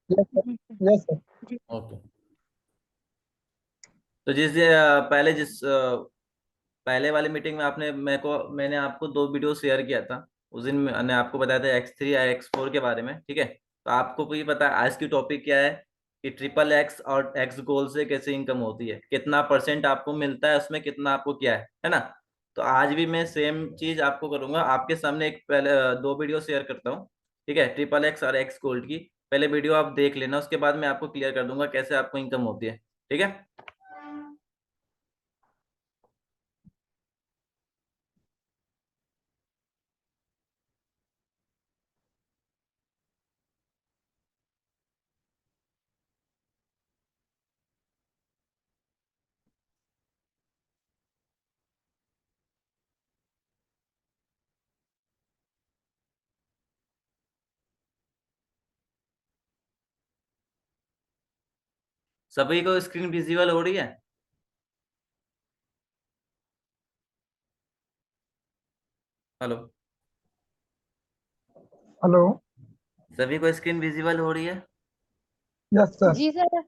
Yes sir. Yes sir. Okay. तो पहले वाली मीटिंग में मैंने आपको दो वीडियो शेयर किया था। उस दिन मैंने आपको बताया था X3 या X4 के बारे में, ठीक है। तो आपको भी पता है आज की टॉपिक क्या है, कि ट्रिपल एक्स और एक्स गोल से कैसे इनकम होती है, कितना परसेंट आपको मिलता है उसमें, कितना आपको क्या है ना। तो आज भी मैं सेम चीज आपको करूंगा, आपके सामने एक पहले दो वीडियो शेयर करता हूँ, ठीक है, ट्रिपल एक्स और एक्स गोल्ड की। पहले वीडियो आप देख लेना, उसके बाद मैं आपको क्लियर कर दूंगा कैसे आपको इनकम होती है, ठीक है। सभी को स्क्रीन विजिबल हो रही है? हेलो। हेलो। सभी को स्क्रीन विजिबल हो रही है? Yes sir. जी सर।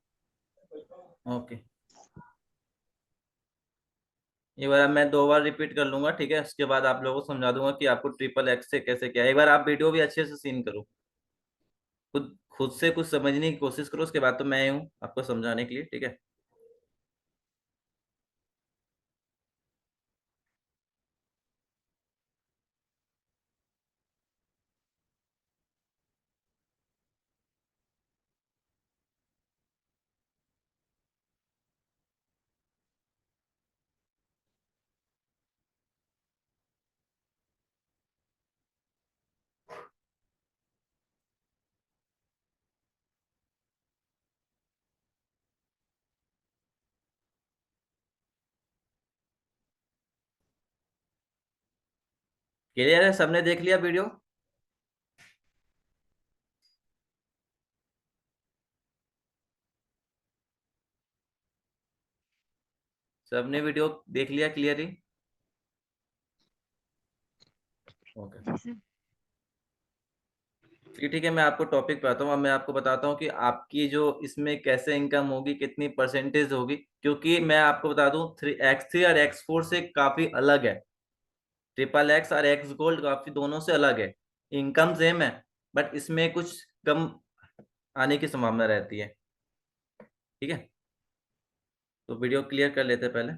ओके। ये बार मैं दो बार रिपीट कर लूंगा, ठीक है, उसके बाद आप लोगों को समझा दूंगा कि आपको ट्रिपल एक्स से कैसे क्या है। एक बार आप वीडियो भी अच्छे से सीन करो, खुद खुद से कुछ समझने की कोशिश करो, उसके बाद तो मैं हूँ आपको समझाने के लिए, ठीक है। क्लियर है? सबने देख लिया वीडियो? सबने वीडियो देख लिया क्लियरली? ओके। जी सर। ठीक है, मैं आपको टॉपिक पे आता हूँ। अब मैं आपको बताता हूँ कि आपकी जो इसमें कैसे इनकम होगी, कितनी परसेंटेज होगी, क्योंकि मैं आपको बता दूं X3 और X4 से काफी अलग है। ट्रिपल एक्स और एक्स गोल्ड काफी दोनों से अलग है। इनकम सेम है, बट इसमें कुछ कम आने की संभावना रहती है, ठीक है। तो वीडियो क्लियर कर लेते हैं पहले।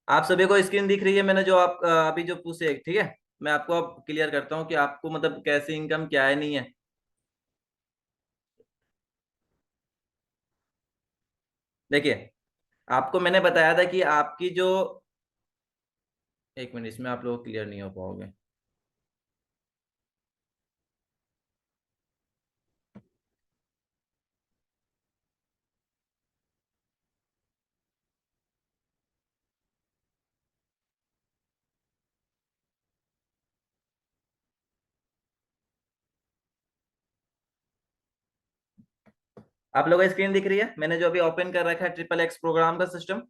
आप सभी को स्क्रीन दिख रही है? मैंने जो आप अभी जो पूछे, ठीक है। मैं आपको अब क्लियर करता हूँ कि आपको मतलब कैसे इनकम क्या है नहीं है। देखिए, आपको मैंने बताया था कि आपकी जो, एक मिनट, इसमें आप लोग क्लियर नहीं हो पाओगे। आप लोगों को स्क्रीन दिख रही है? मैंने जो अभी ओपन कर रखा है ट्रिपल एक्स प्रोग्राम का सिस्टम।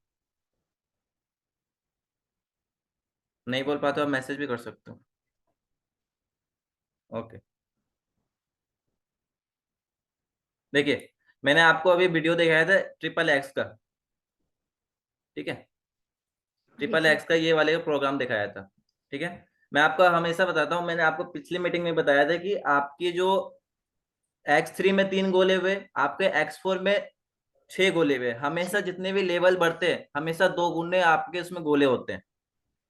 नहीं बोल पाते हो आप मैसेज भी कर सकते हो। ओके। देखिए, मैंने आपको अभी वीडियो दिखाया था ट्रिपल एक्स का, ठीक है। जी ट्रिपल सर। एक्स का ये वाले का प्रोग्राम दिखाया था, ठीक है। मैं आपको हमेशा बताता हूँ, मैंने आपको पिछली मीटिंग में बताया था कि आपकी जो X3 में 3 गोले हुए, आपके X4 में 6 गोले हुए। हमेशा जितने भी लेवल बढ़ते हैं, हमेशा 2 गुने आपके उसमें गोले होते हैं।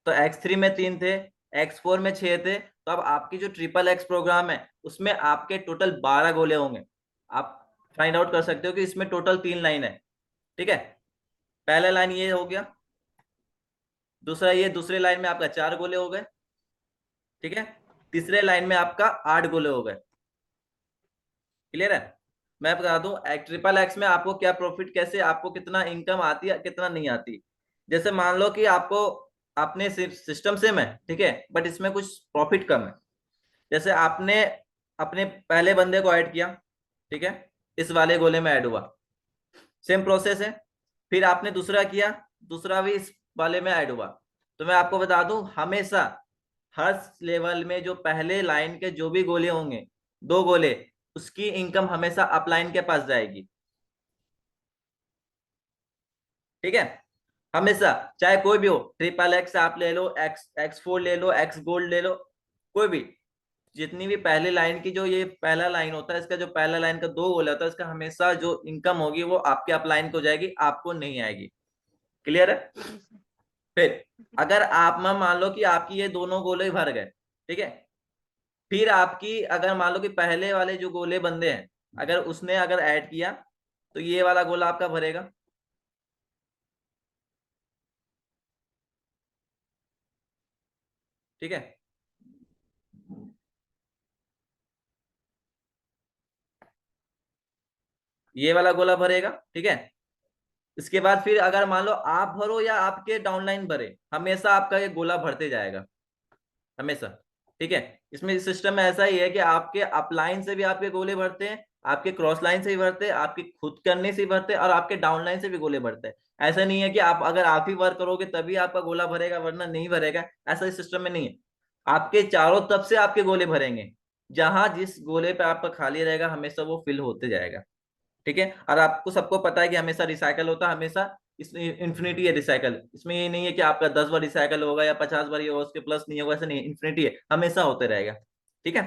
तो X3 में 3 थे, X4 में 6 थे। तो अब आपकी जो ट्रिपल एक्स प्रोग्राम है उसमें आपके टोटल 12 गोले होंगे। आप फाइंड आउट कर सकते हो कि इसमें टोटल 3 लाइन है, ठीक है। पहला लाइन ये हो गया, दूसरा ये, दूसरे लाइन में आपका 4 गोले हो गए, ठीक है। तीसरे लाइन में आपका 8 गोले हो गए। क्लियर है? मैं बता दूं ट्रिपल एक्स में आपको क्या प्रॉफिट, कैसे आपको कितना इनकम आती है कितना नहीं आती। जैसे मान लो कि आपको अपने सिस्टम सेम है, ठीक है, बट इसमें कुछ प्रॉफिट कम है। जैसे आपने अपने पहले बंदे को ऐड किया, ठीक है, इस वाले गोले में ऐड हुआ, सेम प्रोसेस है। फिर आपने दूसरा किया, दूसरा भी इस वाले में ऐड हुआ। तो मैं आपको बता दूं, हमेशा हर लेवल में जो पहले लाइन के जो भी गोले होंगे, 2 गोले, उसकी इनकम हमेशा अपलाइन के पास जाएगी। ठीक है, हमेशा, चाहे कोई भी हो, ट्रिपल एक्स आप ले लो, एक्स 4 ले लो, एक्स गोल्ड ले लो, कोई भी, जितनी भी पहले लाइन की, जो ये पहला लाइन होता है, इसका जो पहला लाइन का 2 गोला होता है, इसका हमेशा जो इनकम होगी वो आपके अपलाइन को जाएगी, आपको नहीं आएगी। क्लियर है? जी सर। फिर अगर आप मान लो कि आपकी ये दोनों गोले भर गए, ठीक है, फिर आपकी अगर मान लो कि पहले वाले जो गोले बंदे हैं, अगर उसने अगर ऐड किया, तो ये वाला गोला आपका भरेगा। ठीक है, ये वाला गोला भरेगा। ठीक है, इसके बाद फिर अगर मान लो आप भरो या आपके डाउनलाइन भरे, हमेशा आपका ये गोला भरते जाएगा, हमेशा। ठीक है, इसमें सिस्टम में ऐसा ही है कि आपके अपलाइन से भी आपके गोले भरते हैं, आपके क्रॉस लाइन से भी भरते हैं, आपके खुद करने से भी भरते हैं, और आपके डाउन लाइन से भी गोले भरते हैं। ऐसा नहीं है कि आप अगर आप ही वर्क करोगे तभी आपका गोला भरेगा वरना नहीं भरेगा, ऐसा इस सिस्टम में नहीं है। आपके चारों तरफ से आपके गोले भरेंगे, जहां जिस गोले पे आपका खाली रहेगा हमेशा वो फिल होते जाएगा। ठीक है, और आपको सबको पता है कि हमेशा रिसाइकल होता है, हमेशा इसमें इन्फिनिटी है रिसाइकल। इसमें ये नहीं है कि आपका 10 बार रिसाइकल होगा या 50 बार ही होगा, उसके प्लस नहीं होगा, ऐसा नहीं है, इन्फिनिटी है, हमेशा होते रहेगा। ठीक है,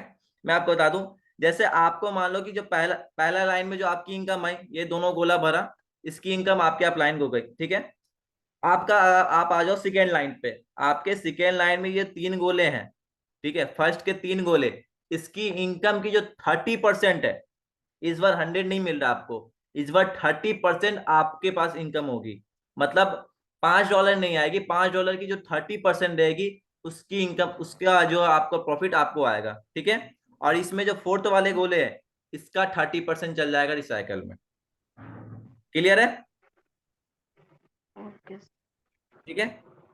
मैं आपको बता दूं, जैसे आपको मान लो कि जो पहला पहला लाइन में जो आपकी इनकम आई, ये दोनों गोला भरा, इसकी इनकम आपके आप लाइन को गई। ठीक है, आपका आप आ जाओ सेकेंड लाइन पे, आपके सेकेंड लाइन में ये 3 गोले हैं। ठीक है, फर्स्ट के 3 गोले, इसकी इनकम की जो 30% है, इस बार 100 नहीं मिल रहा आपको, इस बार 30% आपके पास इनकम होगी। मतलब $5 नहीं आएगी, $5 की जो 30% रहेगी, उसकी इनकम, उसका जो आपका प्रॉफिट आपको आएगा। ठीक है, और इसमें जो फोर्थ वाले गोले हैं, इसका 30% चल जाएगा रिसाइकल में। क्लियर है? ओके। ठीक है,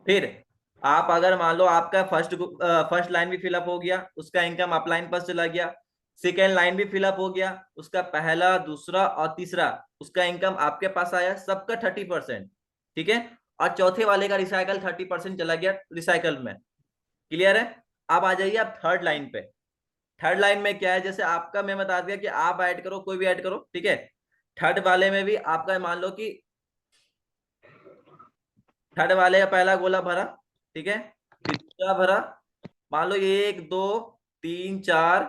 फिर आप अगर मान लो आपका फर्स्ट लाइन भी फिलअप हो गया, उसका इनकम अप लाइन पर चला गया, सेकेंड लाइन भी फिलअप हो गया, उसका पहला, दूसरा और तीसरा, उसका इनकम आपके पास आया, सबका 30%। ठीक है, और चौथे वाले का रिसाइकल 30% चला गया रिसाइकल में। क्लियर है? अब आ जाइए आप थर्ड लाइन पे। थर्ड लाइन में क्या है, जैसे आपका मैं बता दिया कि आप ऐड करो, कोई भी ऐड करो। ठीक है, थर्ड वाले में भी आपका मान लो कि थर्ड वाले का पहला गोला भरा, ठीक है, फिर दूसरा भरा, मान लो ये 1 2 3 4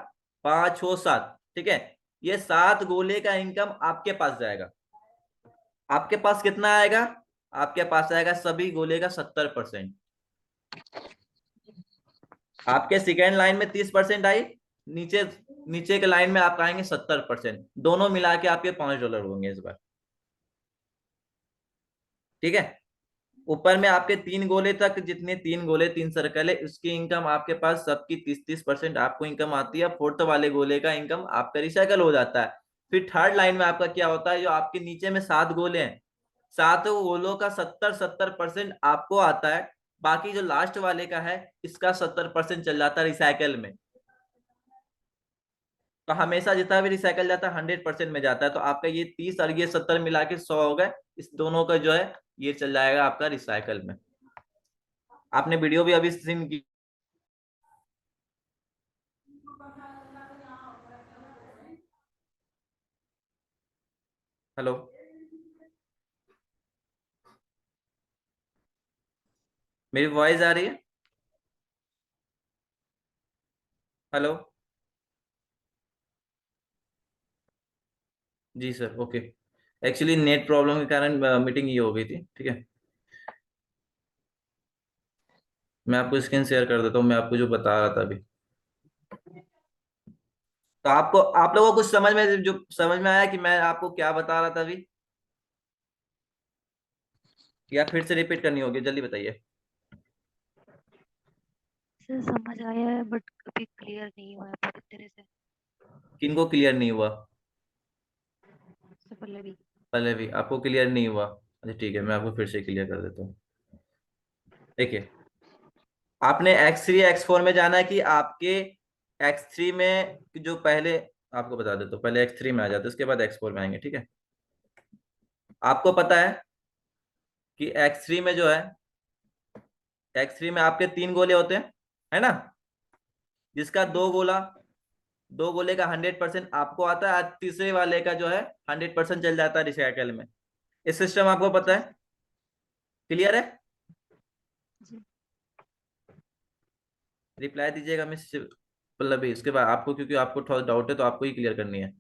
5 6 7, ठीक है, ये 7 गोले का इनकम आपके पास जाएगा। आपके पास कितना आएगा? आपके पास आएगा सभी गोले का 70%। आपके सेकेंड लाइन में 30% आई, नीचे नीचे के लाइन में आप आएंगे 70%, दोनों मिला के आपके $5 होंगे इस बार। ठीक है, ऊपर में आपके 3 गोले तक, जितने 3 गोले 3 सर्कल है, उसकी इनकम आपके पास सबकी 30-30% आपको इनकम आती है। फोर्थ वाले गोले का इनकम आपका रिसाइकल हो जाता है। फिर थर्ड लाइन में आपका क्या होता है, जो आपके नीचे में 7 गोले हैं, 7 गोलों का 70-70% आपको आता है, बाकी जो लास्ट वाले का है, इसका 70% चल जाता है रिसाइकल में। तो हमेशा जितना भी रिसाइकल जाता है 100% में जाता है, तो आपका ये 30 और ये 70 मिला के 100 हो गए, इस दोनों का जो है ये चल जाएगा आपका रिसाइकल में। आपने वीडियो भी अभी सीन की। हेलो, मेरी वॉइस आ रही है? हेलो, जी sir, okay. Actually net problem के कारण मीटिंग ये हो गई थी। ठीक है, मैं आपको स्क्रीन शेयर कर देता हूँ, मैं आपको जो बता रहा था अभी। तो आपको, आप लोगों को कुछ समझ में, जो समझ में आया कि मैं आपको क्या बता रहा था अभी, या फिर से रिपीट करनी होगी? जल्दी बताइए। सर समझ आया है बट अभी क्लियर नहीं हुआ है पूरी तरह से। किनको क्लियर नहीं हुआ? सर पल्लवी। पहले भी आपको क्लियर नहीं हुआ? अच्छा ठीक है, मैं आपको फिर से क्लियर कर देता हूँ। देखिए, आपने X3 X4 में जाना है कि आपके X3 में जो पहले, आपको बता देता हूँ, पहले X3 में आ जाते हैं, उसके बाद X4 में आएंगे। ठीक है, आपको पता है कि X3 में जो है X3 में आपके 3 गोले होते हैं, है ना, जिसका दो गोले का 100% आपको आता है, और तीसरे वाले का जो है 100% चल जाता है रिसाइकल में। इस सिस्टम आपको पता है, क्लियर है? जी। रिप्लाई दीजिएगा मिस पल्लवी, इसके बाद आपको, क्योंकि आपको थोड़ा डाउट है तो आपको ही क्लियर करनी है,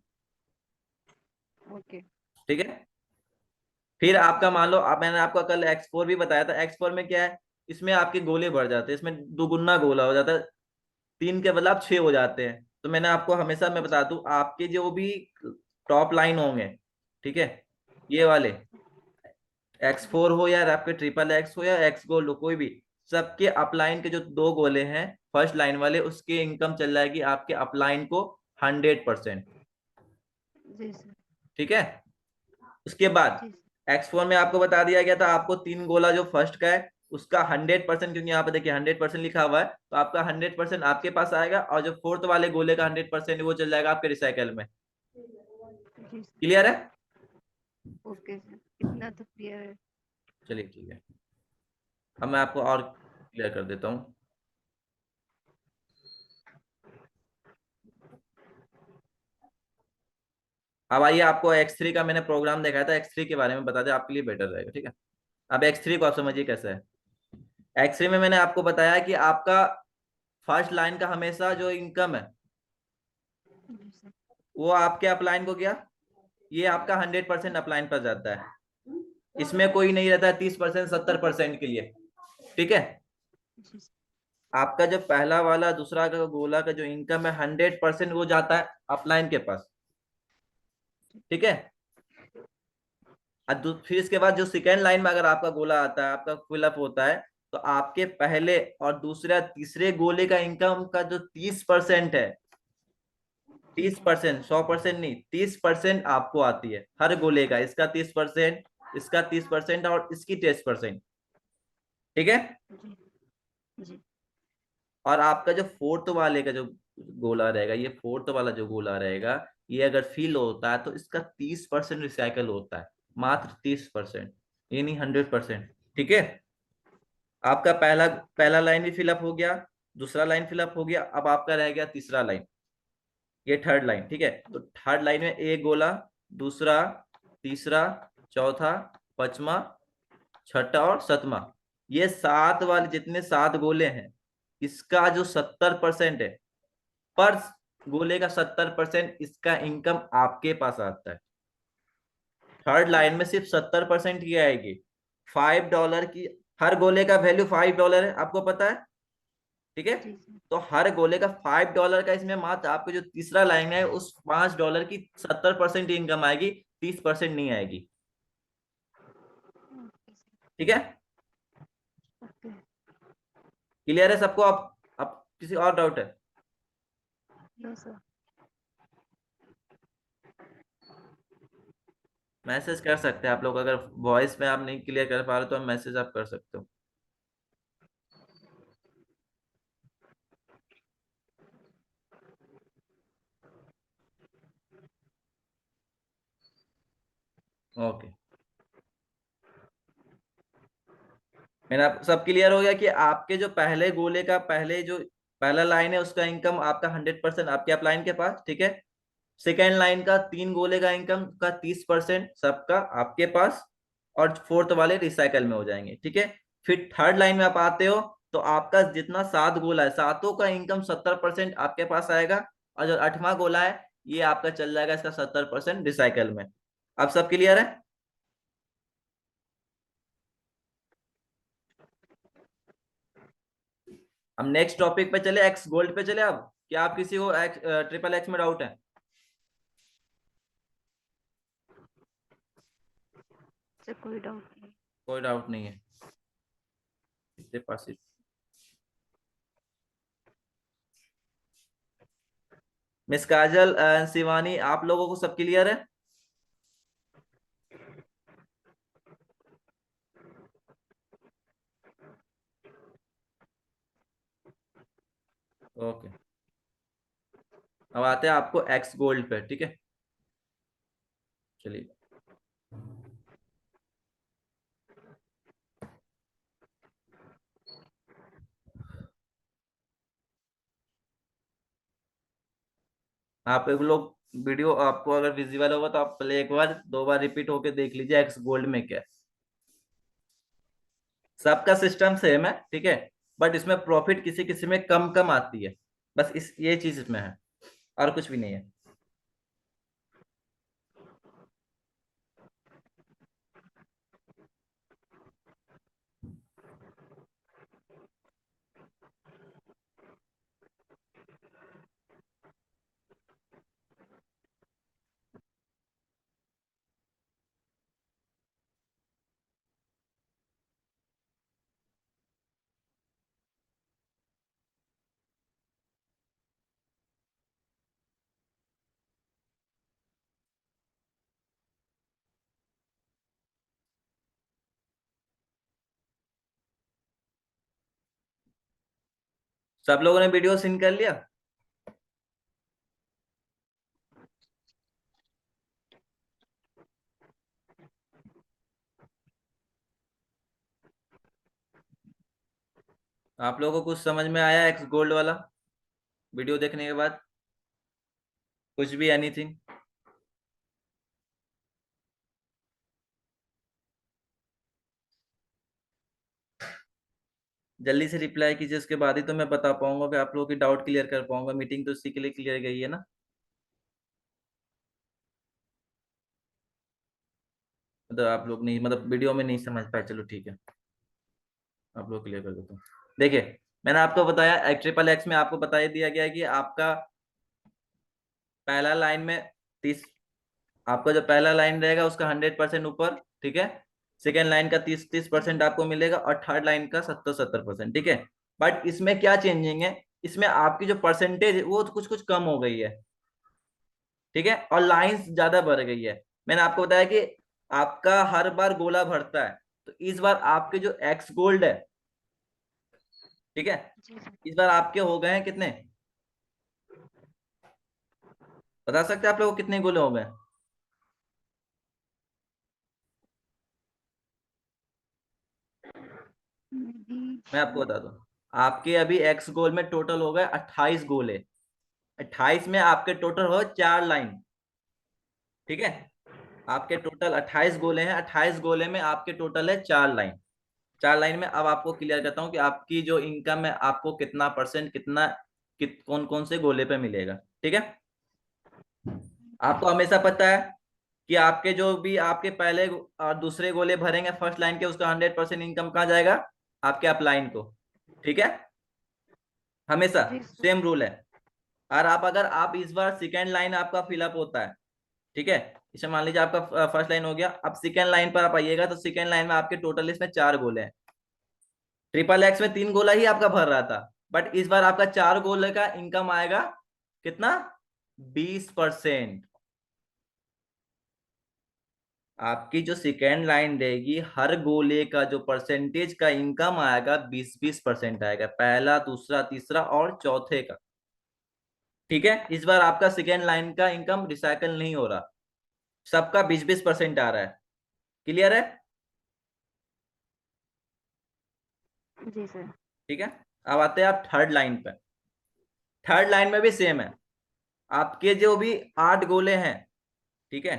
ओके। ठीक है? फिर आपका मान लो, आप, मैंने आपको कल X4 भी बताया था। X4 में क्या है, इसमें आपके गोले बढ़ जाते हैं, इसमें दुगुना गोला हो जाता है, 3 के बदले आप 6 हो जाते हैं। तो मैंने आपको हमेशा, मैं बता दूं, आपके जो भी टॉप लाइन होंगे, ठीक है, ये वाले X4 हो या आपके XXX हो या X गोल्ड हो, कोई भी, सबके अपलाइन के जो 2 गोले हैं फर्स्ट लाइन वाले, उसके इनकम चल जाएगी आपके अपलाइन को 100%, जी सर। ठीक है? उसके बाद जी सर। X4 में आपको बता दिया गया था, आपको 3 गोला जो फर्स्ट का है उसका 100%, क्योंकि यहाँ पे देखिए 100% लिखा हुआ है, तो आपका 100% आपके पास आएगा, और जो फोर्थ वाले गोले का 100% वो चल जाएगा आपके रिसाइकल में। जी सर। क्लियर है? ओके सर, इतना तो क्लियर है। चलिए ठीक है, अब मैं आपको और क्लियर कर देता हूँ। अब आइए, आपको X3 का मैंने प्रोग्राम दिखाया था, X3 के बारे में बता दें, आपके लिए बेटर रहेगा, ठीक है? अब X3 को आप समझिए कैसा है। X3 में मैंने आपको बताया कि आपका फर्स्ट लाइन का हमेशा जो इनकम है जी सर। वो आपके अपलाइन को क्या, ये आपका 100% अपलाइन पर जाता है, इसमें कोई नहीं रहता है 30% 70% के लिए, ठीक है? जी सर। आपका जो पहला वाला दूसरा का गोला का जो इनकम है 100% वो जाता है अपलाइन के पास, ठीक है? फिर इसके बाद जो सेकेंड लाइन में अगर आपका गोला आता है, आपका फिलअप होता है, तो आपके पहले और दूसरे तीसरे गोले का इनकम का जो 30% है, 30%, 100% नहीं, 30% आपको आती है हर गोले का, इसका 30%, इसका 30% और इसकी 30%, ठीक है? जी। जी। और आपका जो फोर्थ वाले का जो गोला रहेगा, ये फोर्थ वाला जो गोला रहेगा, ये अगर फिल होता है तो इसका 30% रिसाइकल होता है, मात्र 30%, ये नहीं 100%, ठीक है? आपका पहला पहला लाइन भी फिलअप हो गया, दूसरा लाइन फिलअप हो गया, अब आपका रह गया तीसरा लाइन, ये थर्ड लाइन, ठीक है? तो थर्ड लाइन में एक गोला, दूसरा, तीसरा, चौथा, पांचवा, छठा और सतमा, ये 7 वाले जितने 7 गोले हैं, इसका जो 70% है, पर गोले का 70% इसका इनकम आपके पास आता है। थर्ड लाइन में सिर्फ 70% की आएगी, $5 की, हर गोले का वैल्यू $5 है, आपको पता है, ठीक है? जी सर। तो हर गोले का $5 का, इसमें मात्र आपको जो तीसरा लाइन है उस $5 की 70% इनकम आएगी, 30% नहीं आएगी, ओके सर। ठीक है? ओके। क्लियर है सबको? आप किसी और डाउट है? No sir. मैसेज कर सकते हैं आप लोग, अगर वॉइस में आप नहीं क्लियर कर पा रहे तो मैसेज आप कर सकते हो। ओके, मेरा सब क्लियर हो गया कि आपके जो पहले गोले का पहले जो पहला लाइन है उसका इनकम आपका 100% आपके अपलाइन के पास, ठीक है? सेकेंड लाइन का 3 गोले का इनकम का 30% सबका आपके पास, और फोर्थ वाले रिसाइकल में हो जाएंगे, ठीक है? फिर थर्ड लाइन में आप आते हो, तो आपका जितना 7 गोला है, सातों का इनकम 70% आपके पास आएगा, और जो 8वां गोला है ये आपका चल जाएगा इसका 70% रिसाइकल में। अब सब क्लियर है? हम नेक्स्ट टॉपिक पे चले, एक्स गोल्ड पे चले। अब क्या आप किसी को XXX में डाउट है? सर कोई डाउट नहीं। कोई डाउट नहीं है, इसके पास ही। मिस काजल, शिवानी, आप लोगों को सब क्लियर है? ओके, अब आते हैं आपको एक्स गोल्ड पे, ठीक है? चलिए, आप एक लोग वीडियो आपको अगर विजिबल होगा तो आप पहले एक बार दो बार रिपीट होके देख लीजिए एक्स गोल्ड में क्या है। सबका सिस्टम सेम है, ठीक है, बट इसमें प्रॉफिट किसी किसी में कम कम आती है, बस इस ये चीज इसमें है, और कुछ भी नहीं है। सब लोगों ने वीडियो सीन कर लिया? आप लोगों को कुछ समझ में आया एक्स गोल्ड वाला वीडियो देखने के बाद? कुछ भी, एनीथिंग? जल्दी से रिप्लाई कीजिए, उसके बाद ही तो मैं बता पाऊंगा कि आप लोगों की डाउट क्लियर कर पाऊंगा। मीटिंग तो इसी के लिए क्लियर गई है ना। मतलब आप लोग नहीं, मतलब वीडियो में नहीं समझ पाए, चलो ठीक है, आप लोग क्लियर कर देता हूँ। देखिए, मैंने आपको बताया ट्रिपल एक्स में आपको बता दिया गया है कि आपका पहला लाइन में 30, आपका जो पहला लाइन रहेगा उसका 100% ऊपर, ठीक है, सेकेंड लाइन का 30% आपको मिलेगा, और थर्ड लाइन का 70% ठीक है। बट इसमें क्या चेंजिंग है, इसमें आपकी जो परसेंटेज है वो कुछ कुछ कम हो गई है, ठीक है, और लाइंस ज्यादा बढ़ गई है। मैंने आपको बताया कि आपका हर बार गोला भरता है, तो इस बार आपके जो एक्स गोल्ड है, ठीक है, जी सर। इस बार आपके हो गए हैं कितने, बता सकते हैं आप लोगों को कितने गोले हो गए? मैं आपको बता दूं, आपके अभी एक्स गोल में टोटल हो गए 28 गोले। 28 में आपके टोटल हो 4 लाइन, ठीक है, आपके टोटल 28 गोले हैं, 28 गोले में आपके टोटल है 4 लाइन। 4 लाइन में अब आपको क्लियर करता हूँ कि आपकी जो इनकम है आपको कितना परसेंट, कितना कौन कौन से गोले पे मिलेगा, ठीक है। आपको हमेशा पता है कि आपके जो भी आपके पहले और दूसरे गोले भरेंगे फर्स्ट लाइन के, उसका 100% इनकम कहाँ जाएगा, आपके अपलाइन को, ठीक है, हमेशा जी सर। सेम रूल है। और आप अगर आप इस बार सेकेंड लाइन आपका फिलअप होता है, ठीक है, इसे मान लीजिए आपका फर्स्ट लाइन हो गया, अब सेकेंड लाइन पर आप आइएगा तो सेकेंड लाइन में आपके टोटल इसमें 4 गोले हैं। ट्रिपल एक्स में 3 गोला ही आपका भर रहा था, बट इस बार आपका 4 गोले का इनकम आएगा कितना, 20%। आपकी जो सेकेंड लाइन रहेगी, हर गोले का जो परसेंटेज का इनकम आएगा 20-20% आएगा, पहला दूसरा तीसरा और चौथे का, ठीक है। इस बार आपका सेकेंड लाइन का इनकम रिसाइकल नहीं हो रहा, सबका 20-20% आ रहा है। क्लियर है? जी सर। ठीक है। अब आते हैं आप थर्ड लाइन पे। थर्ड लाइन में भी सेम है, आपके जो भी 8 गोले हैं, ठीक है,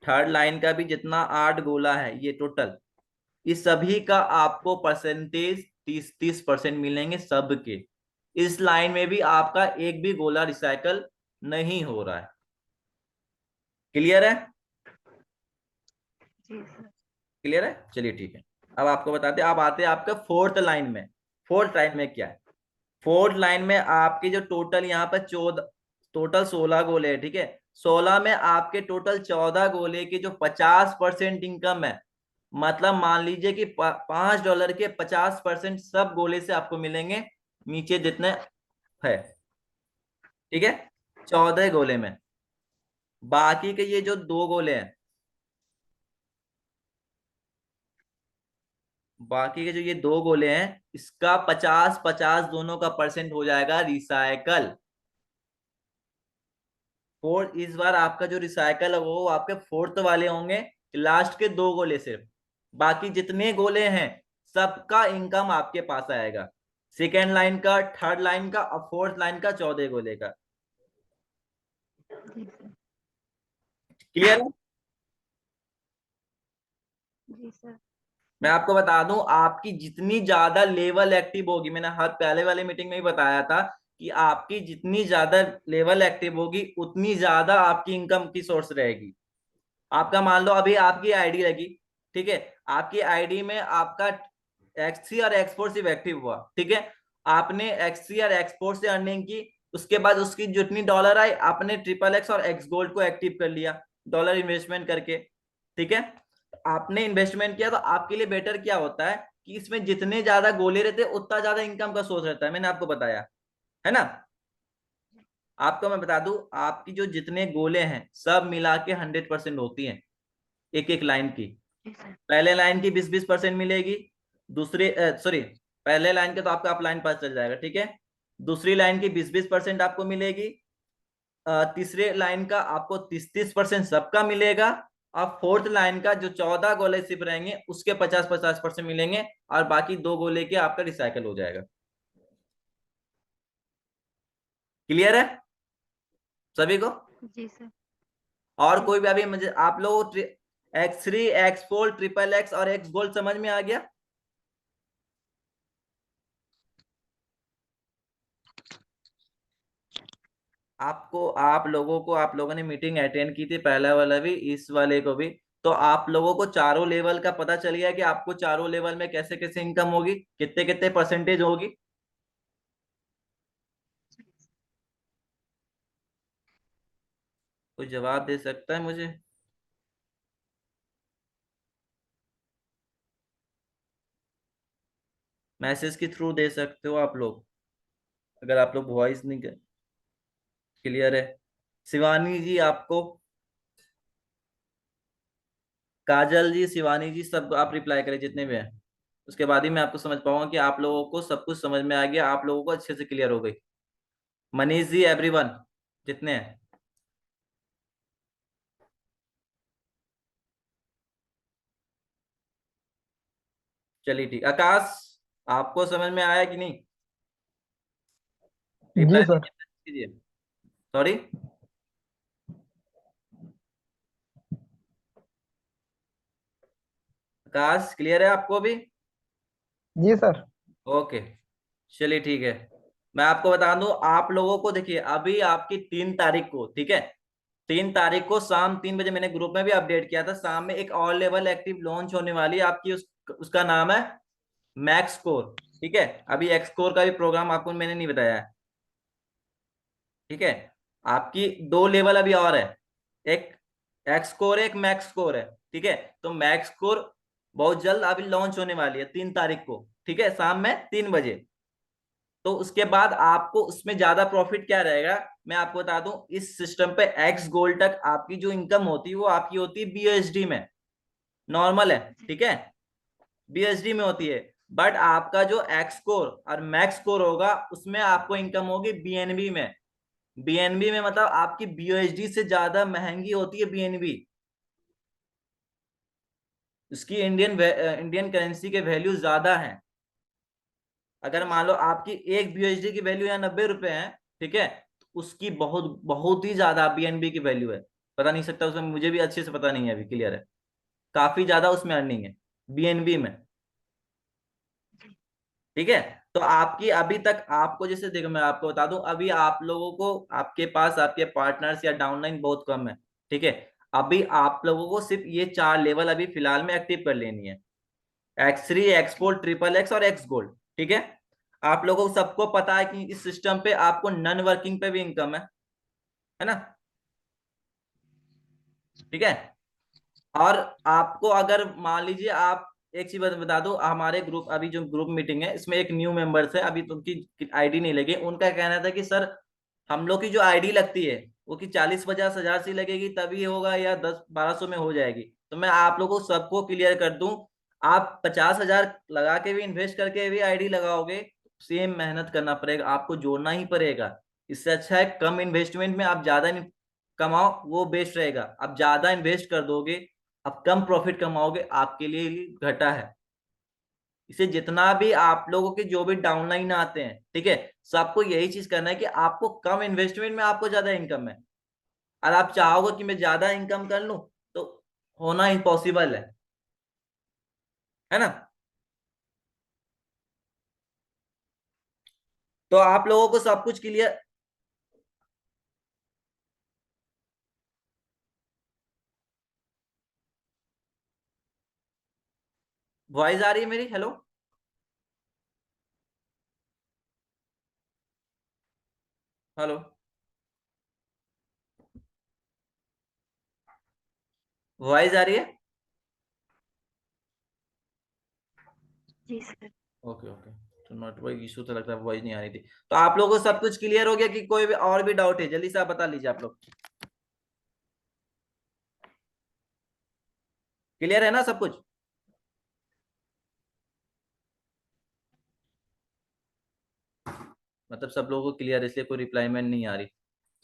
थर्ड लाइन का भी जितना 8 गोला है ये टोटल, इस सभी का आपको परसेंटेज 30-30% मिलेंगे सबके। इस लाइन में भी आपका एक भी गोला रिसाइकल नहीं हो रहा है। क्लियर है? जी सर। क्लियर है, चलिए ठीक है। अब आपको बताते हैं, अब आते हैं आपका फोर्थ लाइन में। फोर्थ लाइन में क्या है, फोर्थ लाइन में आपके जो टोटल यहाँ पर 14, टोटल 16 गोले हैं, ठीक है, 16 में आपके टोटल 14 गोले की जो 50% इनकम है, मतलब मान लीजिए कि $5 के 50% सब गोले से आपको मिलेंगे, नीचे जितने है, ठीक है, 14 गोले में। बाकी के ये जो 2 गोले हैं, बाकी के जो ये 2 गोले हैं, इसका 50-50 दोनों का परसेंट हो जाएगा रिसाइकल। फोर्थ, इस बार आपका जो रिसाइकल है वो आपके फोर्थ वाले होंगे, लास्ट के 2 गोले सिर्फ, बाकी जितने गोले हैं सबका इनकम आपके पास आएगा, सेकेंड लाइन का, थर्ड लाइन का और फोर्थ लाइन का, 14 गोले का। जी सर। क्लियर है? जी सर। मैं आपको बता दूं, आपकी जितनी ज्यादा लेवल एक्टिव होगी, मैंने हर पहले वाले मीटिंग में ही बताया था कि आपकी जितनी ज्यादा लेवल एक्टिव होगी उतनी ज्यादा आपकी इनकम की सोर्स रहेगी। आपका मान लो अभी आपकी आईडी लगी, ठीक है, आपकी आईडी में आपका X3 और X4 सिर्फ एक्टिव हुआ, ठीक है, आपने X3 और X4 से अर्निंग की, उसके बाद उसकी जितनी डॉलर आई आपने ट्रिपल एक्स और एक्स गोल्ड को एक्टिव कर लिया डॉलर इन्वेस्टमेंट करके, ठीक है। आपने इन्वेस्टमेंट किया तो आपके लिए बेटर क्या होता है कि इसमें जितने ज्यादा गोले रहते हैं उतना ज्यादा इनकम का सोर्स रहता है, मैंने आपको बताया है ना। आपको मैं बता दूं, आपकी जो जितने गोले हैं सब मिला के 100% होती हैं एक एक लाइन की। जी सर। पहले लाइन की 20-20% मिलेगी, दूसरी सॉरी, पहले लाइन के तो आपका अपलाइन पास चल जाएगा, ठीक है, दूसरी लाइन की 20-20% आपको मिलेगी, तीसरे लाइन का आपको 30-30% सबका मिलेगा, और फोर्थ लाइन का जो 14 गोले सिर्फ रहेंगे उसके 50-50% मिलेंगे, और बाकी 2 गोले के आपका रिसाइकल हो जाएगा। क्लियर है सभी को? जी सर। और जी कोई सर। भी अभी मुझे आप लोग X3 X4 ट्रिपल एक्स और एक्स गोल्ड समझ में आ गया? आपको आप लोगों को आप लोगों ने मीटिंग अटेंड की थी, पहला वाला भी इस वाले को भी, तो आप लोगों को चारों लेवल का पता चल गया कि आपको चारों लेवल में कैसे कैसे इनकम होगी, कितने कितने परसेंटेज होगी। कोई जवाब दे सकता है मुझे? मैसेज के थ्रू दे सकते हो आप लोग, अगर आप लोग वॉइस नहीं क्लियर है। शिवानी जी आपको, काजल जी, शिवानी जी, सब आप रिप्लाई करें जितने भी हैं, उसके बाद ही मैं आपको समझ पाऊंगा कि आप लोगों को सब कुछ समझ में आ गया, आप लोगों को अच्छे से क्लियर हो गई। मनीष जी, एवरीवन जितने हैं, चलिए ठीक। आकाश, आपको समझ में आया कि नहीं? जी रिप्लाई सर। कीजिए। सॉरी, आकाश क्लियर है आपको भी? जी सर। ओके, चलिए ठीक है। मैं आपको बता दूं, आप लोगों को देखिए अभी आपकी 3 तारीख को, ठीक है, 3 तारीख को शाम 3 बजे मैंने ग्रुप में भी अपडेट किया था, शाम में एक और लेवल एक्टिव लॉन्च होने वाली है आपकी, उसका नाम है मैक्स कोर, ठीक है। अभी एक्स कोर का भी प्रोग्राम आपको मैंने नहीं बताया है, ठीक है। आपकी 2 लेवल अभी और है, एक एक्स कोर है, एक मैक्स कोर है, ठीक है। तो मैक्स कोर बहुत जल्द अभी लॉन्च होने वाली है 3 तारीख को, ठीक है, शाम में 3 बजे। तो उसके बाद आपको उसमें ज्यादा प्रॉफिट क्या रहेगा, मैं आपको बता दूं, इस सिस्टम पे एक्स गोल्ड तक आपकी जो इनकम होती है वो आपकी होती है बीएसडी में, नॉर्मल है, ठीक है, बीएसडी में होती है। बट आपका जो एक्स कोर और मैक्स कोर होगा उसमें आपको इनकम होगी बीएनबी में। बीएनबी में मतलब आपकी बीएसडी से ज्यादा महंगी होती है बीएनबी, उसकी इंडियन करेंसी के वैल्यू ज्यादा है। अगर मान लो आपकी एक बीएसडी की वैल्यू यहाँ 90 रुपए है, ठीक है, तो उसकी बहुत बहुत ही ज्यादा बीएनबी की वैल्यू है, पता नहीं सकता उसमें, मुझे भी अच्छे से पता नहीं है, अभी क्लियर है, काफी ज्यादा उसमें अर्निंग है बीएनबी में, ठीक है। तो आपकी अभी तक आपको, जैसे देखो मैं आपको बता दूं, अभी आप लोगों को आपके पास आपके पार्टनर्स या डाउनलाइन बहुत कम है, ठीक है। अभी आप लोगों को सिर्फ ये 4 लेवल अभी फिलहाल में एक्टिव कर लेनी है, X3 X4 ट्रिपल एक्स और एक्स गोल्ड, ठीक है। आप लोगों को सबको पता है कि इस सिस्टम पे आपको नन वर्किंग पे भी इनकम है ना, ठीक है। और आपको अगर मान लीजिए आप, एक चीज बता दो, हमारे ग्रुप अभी जो ग्रुप मीटिंग है इसमें एक न्यू मेंबर्स है, अभी तो उनकी आईडी नहीं लगी, उनका कहना था कि सर हम लोग की जो आईडी लगती है वो कि 40-50 हजार से लगेगी तभी होगा या 10-1200 में हो जाएगी। तो मैं आप लोगों को सबको क्लियर कर दूं, आप 50 हजार लगा के भी इन्वेस्ट करके भी आईडी लगाओगे, सेम मेहनत करना पड़ेगा, आपको जोड़ना ही पड़ेगा। इससे अच्छा है कम इन्वेस्टमेंट में आप ज्यादा कमाओ, वो बेस्ट रहेगा। आप ज्यादा इन्वेस्ट कर दोगे, आप कम प्रॉफिट कमाओगे, आपके लिए ही घाटा है। इसे जितना भी आप लोगों के जो भी डाउनलाइन आते हैं, ठीक है, सबको यही चीज करना है कि आपको कम इन्वेस्टमेंट में आपको ज्यादा इनकम है, और आप चाहोगे कि मैं ज्यादा इनकम कर लूं तो होना इम्पॉसिबल है ना। तो आप लोगों को सब कुछ क्लियर। वॉइस आ रही है मेरी? हेलो, हेलो, वॉइस आ रही है? जी सर। Okay okay. तो नेटवर्क इशू तो लगता है, वॉइस नहीं आ रही थी। तो आप लोगों को सब कुछ क्लियर हो गया कि कोई भी और भी डाउट है? जल्दी से आप बता लीजिए। आप लोग क्लियर है ना सब कुछ? मतलब सब लोगों को क्लियर है, इसलिए कोई रिप्लाईमेंट नहीं आ रही।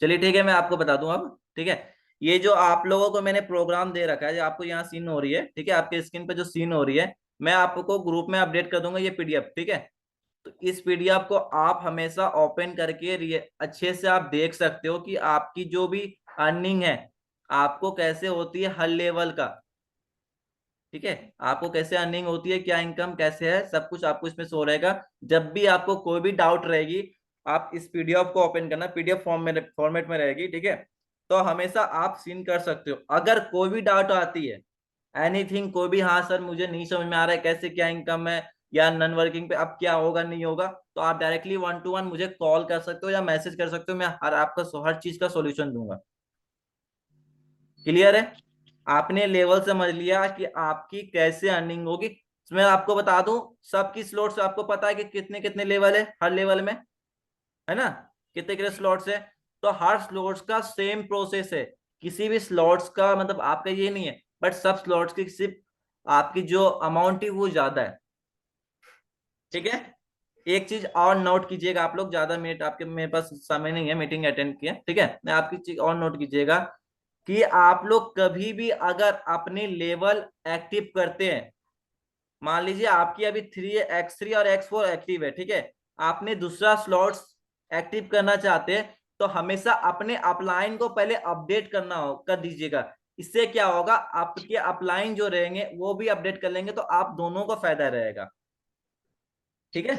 चलिए ठीक है, मैं आपको बता दूं अब। ठीक है, ये जो आप लोगों को मैंने प्रोग्राम दे रखा है, जो आपको यहाँ सीन हो रही है, ठीक है, आपके स्क्रीन पे जो सीन हो रही है, मैं आपको ग्रुप में अपडेट कर दूंगा ये पीडीएफ। ठीक है, तो इस पीडीएफ को आप हमेशा ओपन करके अच्छे से आप देख सकते हो कि आपकी जो भी अर्निंग है आपको कैसे होती है, हर लेवल का। ठीक है, आपको कैसे अर्निंग होती है, क्या इनकम कैसे है, सब कुछ आपको इसमें शो रहेगा। जब भी आपको कोई भी डाउट रहेगी, आप इस पीडीएफ को ओपन करना, पीडीएफ फॉर्मेट में रहेगी। ठीक है, तो हमेशा आप सीन कर सकते हो। अगर कोई भी डाउट आती है, एनीथिंग, कोई भी, हाँ सर मुझे नहीं समझ में आ रहा है कैसे क्या इनकम है, या नॉन वर्किंग पे अब क्या होगा नहीं होगा, तो आप डायरेक्टली 1 to 1 मुझे कॉल कर सकते हो या मैसेज कर सकते हो। मैं हर चीज का सोल्यूशन दूंगा। क्लियर है? आपने लेवल समझ लिया कि आपकी कैसे अर्निंग होगी। मैं आपको बता दूं, सबकी स्लॉट्स आपको पता है कि कितने कितने लेवल है हर लेवल में, है ना? कितने कितने स्लॉट्स है? तो हर स्लॉट्स का सेम प्रोसेस है। किसी भी स्लॉट्स का मतलब आपका ये नहीं है, बट सब स्लॉट्स की सिर्फ आपकी जो अमाउंट है वो ज्यादा है। ठीक है, एक चीज और नोट कीजिएगा आप लोग, ज्यादा मिनट आपके मेरे पास समय नहीं है मीटिंग अटेंड किया। ठीक है, मैं आपकी चीज और नोट कीजिएगा कि आप लोग कभी भी अगर अपने लेवल एक्टिव करते हैं, मान लीजिए आपकी अभी 3x3 और x4 एक्टिव है, ठीक है, आपने दूसरा स्लॉट्स एक्टिव करना चाहते हैं, तो हमेशा अपने अपलाइन को पहले अपडेट कर दीजिएगा। इससे क्या होगा, आपके अपलाइन जो रहेंगे वो भी अपडेट कर लेंगे, तो आप दोनों को फायदा रहेगा। ठीक है,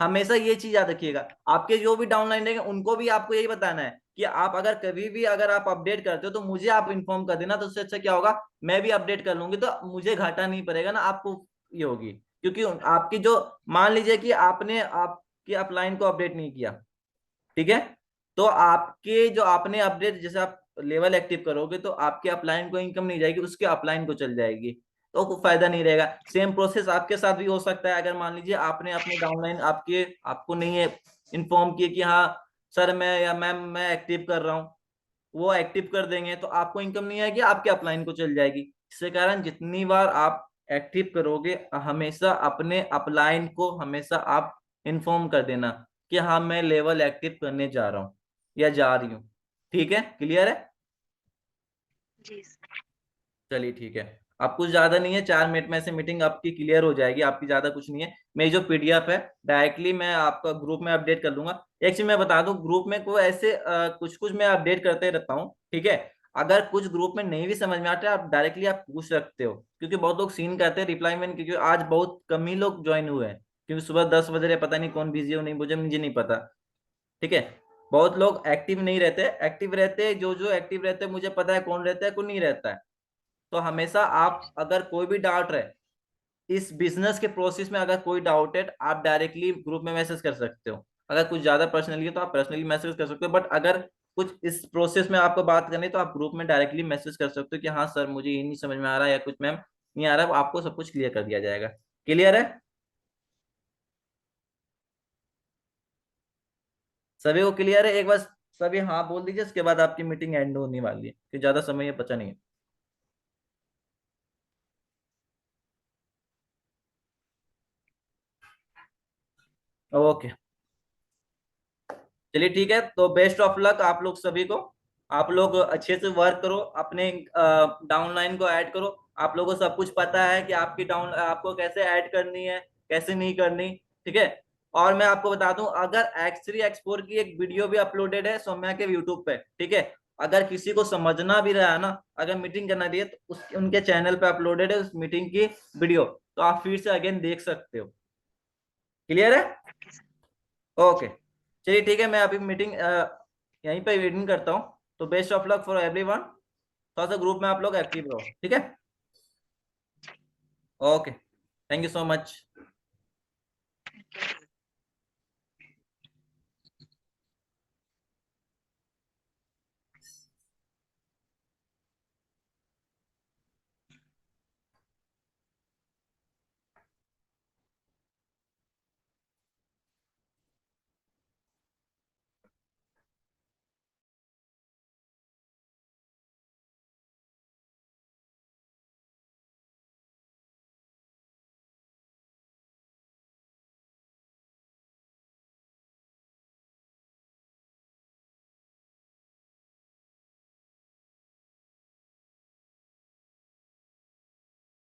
हमेशा ये चीज याद रखिएगा। आपके जो भी डाउनलाइन रहेंगे उनको भी आपको यही बताना है कि आप अगर कभी भी अगर आप अपडेट करते हो तो मुझे आप इन्फॉर्म कर देना। तो उससे अच्छा क्या होगा, मैं भी अपडेट कर लूंगी, तो मुझे घाटा नहीं पड़ेगा ना, आपको ये होगी। क्योंकि आपकी जो, मान लीजिए कि आपने आपके अपलाइन को अपडेट नहीं किया, ठीक है, तो आपके जो आपने अपडेट, जैसे आप लेवल एक्टिव करोगे तो आपके अपलाइन को इनकम नहीं जाएगी, उसके अपलाइन को चल जाएगी, तो कोई फायदा नहीं रहेगा। सेम प्रोसेस आपके साथ भी हो सकता है। अगर मान लीजिए आपने अपने डाउनलाइन आपको नहीं है इन्फॉर्म किए कि हाँ सर मैं या मैम मैं एक्टिव कर रहा हूँ, वो एक्टिव कर देंगे तो आपको इनकम नहीं आएगी, आपके अपलाइन को चल जाएगी। इसके कारण जितनी बार आप एक्टिव करोगे, हमेशा अपने अपलाइन को हमेशा आप इन्फॉर्म कर देना कि हाँ मैं लेवल एक्टिव करने जा रहा हूँ या जा रही हूँ। ठीक है, क्लियर है? जी सर। चलिए ठीक है, अब कुछ ज्यादा नहीं है, 4 मिनट में से मीटिंग आपकी क्लियर हो जाएगी। आपकी ज्यादा कुछ नहीं है। मेरी जो पीडीएफ है डायरेक्टली मैं आपका ग्रुप में अपडेट कर दूंगा। एक चीज मैं बता दूं, ग्रुप में कोई ऐसे कुछ कुछ मैं अपडेट करते रहता हूँ। ठीक है, अगर कुछ ग्रुप में नहीं भी समझ में आता है, आप डायरेक्टली आप पूछ सकते हो, क्योंकि बहुत लोग सीन करते हैं रिप्लाई में, क्योंकि आज बहुत कम ही लोग ज्वाइन हुए हैं, क्योंकि सुबह 10 बज रहे, पता नहीं कौन बिजी हो नहीं, मुझे नहीं पता। ठीक है, बहुत लोग एक्टिव नहीं रहते, एक्टिव रहते जो जो एक्टिव रहते मुझे पता है कौन रहता है कौन नहीं रहता है। तो हमेशा आप अगर कोई भी डाउट रहे इस बिजनेस के प्रोसेस में, अगर कोई डाउट है आप डायरेक्टली ग्रुप में मैसेज कर सकते हो। अगर कुछ ज्यादा पर्सनली है तो आप पर्सनली मैसेज कर सकते हो, बट अगर कुछ इस प्रोसेस में आपको बात करनी है तो आप ग्रुप में डायरेक्टली मैसेज कर सकते हो कि हाँ सर मुझे ये नहीं समझ में आ रहा है या कुछ मैम नहीं आ रहा है, आपको सब कुछ क्लियर कर दिया जाएगा। क्लियर है सभी को? क्लियर है? एक बार सभी हाँ बोल दीजिए, उसके बाद आपकी मीटिंग एंड होने वाली है, कि ज्यादा समय है बचा नहीं है। ओके, चलिए ठीक है, तो बेस्ट ऑफ लक आप लोग सभी को। आप लोग अच्छे से वर्क करो, अपने डाउनलाइन को ऐड करो। आप लोगों को सब कुछ पता है कि आपकी डाउन आपको कैसे ऐड करनी है, कैसे नहीं करनी। ठीक है, और मैं आपको बता दूं, अगर X3 X4 की एक वीडियो भी अपलोडेड है सौम्या के यूट्यूब पे, ठीक है, अगर किसी को समझना भी रहा है ना, अगर मीटिंग करना भी है तो उनके चैनल पे अपलोडेड है उस मीटिंग की वीडियो, तो आप फिर से अगेन देख सकते हो। क्लियर है? ओके, चलिए ठीक है, मैं अभी मीटिंग यहीं पे एंड करता हूँ। तो best of luck for everyone, थोड़ा सा ग्रुप में आप लोग एक्टिव रहो, ठीक है? Okay, thank you so much.